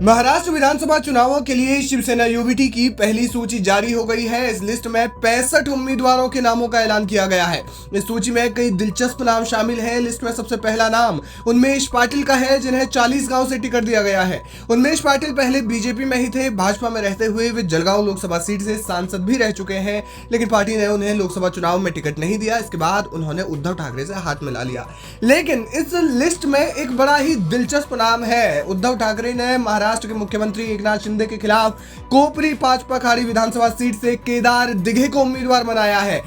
महाराष्ट्र विधानसभा चुनावों के लिए शिवसेना यूबीटी की पहली सूची जारी हो गई है। इस लिस्ट में 65 उम्मीदवारों के नामों का ऐलान किया गया है। इस सूची में कई दिलचस्प नाम शामिल हैं। लिस्ट में सबसे पहला नाम उन्मेष पाटिल का है, जिन्हें 40 गांव से टिकट दिया गया है। उन्मेष पाटिल पहले बीजेपी में ही थे। भाजपा में रहते हुए वे जलगांव लोकसभा सीट से सांसद भी रह चुके हैं, लेकिन पार्टी ने उन्हें लोकसभा चुनाव में टिकट नहीं दिया। इसके बाद उन्होंने उद्धव ठाकरे से हाथ मिला लिया। लेकिन इस लिस्ट में एक बड़ा ही दिलचस्प नाम है। उद्धव ठाकरे ने महाराष्ट्र के मुख्यमंत्री एकनाथ शिंदे के खिलाफ कोपरी पाचपखाड़ी विधानसभा सीट से केदार दिघे को उम्मीदवार बनाया है।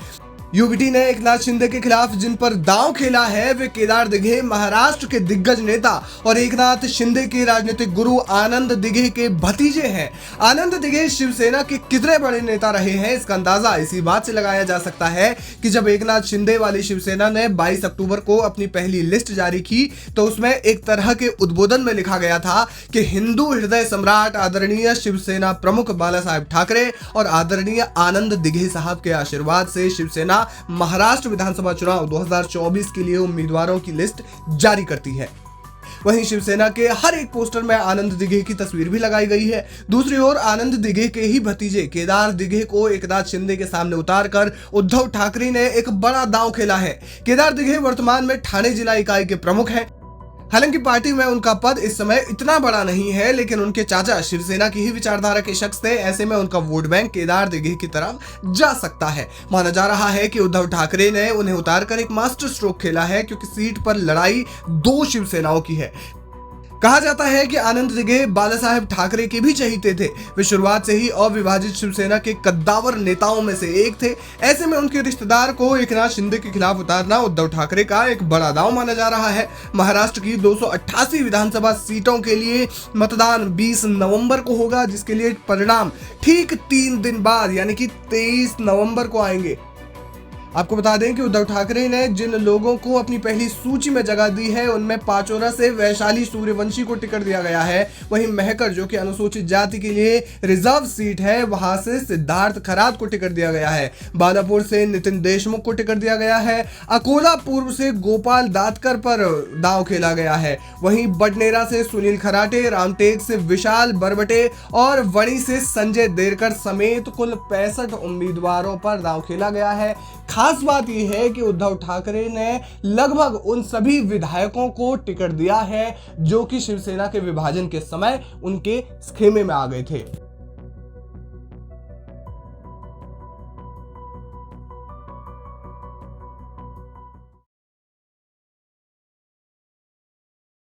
यूबीटी ने एकनाथ शिंदे के खिलाफ जिन पर दांव खेला है वे केदार दिघे महाराष्ट्र के दिग्गज नेता और एकनाथ शिंदे के राजनीतिक गुरु आनंद दिघे के भतीजे हैं। आनंद दिघे शिवसेना के कितने बड़े नेता रहे हैं, इसका अंदाजा इसी बात से लगाया जा सकता है कि जब एकनाथ शिंदे वाली शिवसेना ने 22 अक्टूबर को अपनी पहली लिस्ट जारी की तो उसमें एक तरह के उद्बोधन में लिखा गया था कि हिंदू हृदय सम्राट आदरणीय शिवसेना प्रमुख बाला साहेब ठाकरे और आदरणीय आनंद दिघे साहब के आशीर्वाद से शिवसेना महाराष्ट्र विधानसभा चुनाव 2024 के लिए उम्मीदवारों की लिस्ट जारी करती है। वहीं शिवसेना के हर एक पोस्टर में आनंद दिघे की तस्वीर भी लगाई गई है। दूसरी ओर आनंद दिघे के ही भतीजे केदार दिघे को एकनाथ शिंदे के सामने उतारकर उद्धव ठाकरे ने एक बड़ा दांव खेला है। केदार दिघे वर्तमान में ठाणे जिला इकाई के प्रमुख हैं। हालांकि पार्टी में उनका पद इस समय इतना बड़ा नहीं है, लेकिन उनके चाचा शिवसेना की ही विचारधारा के शख्स थे। ऐसे में उनका वोट बैंक केदार दिघे की तरफ जा सकता है। माना जा रहा है कि उद्धव ठाकरे ने उन्हें उतारकर एक मास्टर स्ट्रोक खेला है, क्योंकि सीट पर लड़ाई दो शिवसेनाओं की है। कहा जाता है कि आनंद दिघे बाला साहेब ठाकरे के भी चहीते थे। वे शुरुआत से ही अविभाजित शिवसेना के कद्दावर नेताओं में से एक थे। ऐसे में उनके रिश्तेदार को एकनाथ शिंदे के खिलाफ उतारना उद्धव ठाकरे का एक बड़ा दांव माना जा रहा है। महाराष्ट्र की 288 विधानसभा सीटों के लिए मतदान 20 नवंबर को होगा, जिसके लिए परिणाम ठीक 3 दिन बाद यानी कि 23 नवंबर को आएंगे। आपको बता दें कि उद्धव ठाकरे ने जिन लोगों को अपनी पहली सूची में जगह दी है उनमें पाचोरा से वैशाली सूर्यवंशी को टिकट दिया गया है। वहीं महकर, जो कि अनुसूचित जाति के लिए रिजर्व सीट है, वहां से सिद्धार्थ खरात को टिकट दिया गया है। बालापुर से नितिन देशमुख को टिकट दिया गया है। अकोला पूर्व से गोपाल दातकर पर दांव खेला गया है। वहीं बडनेरा से सुनील खराटे, रामटेक से विशाल बरबटे और वणी से संजय देरकर समेत कुल 65 उम्मीदवारों पर दांव खेला गया है। खास बात यह है कि उद्धव ठाकरे ने लगभग उन सभी विधायकों को टिकट दिया है जो कि शिवसेना के विभाजन के समय उनके खेमे में आ गए थे।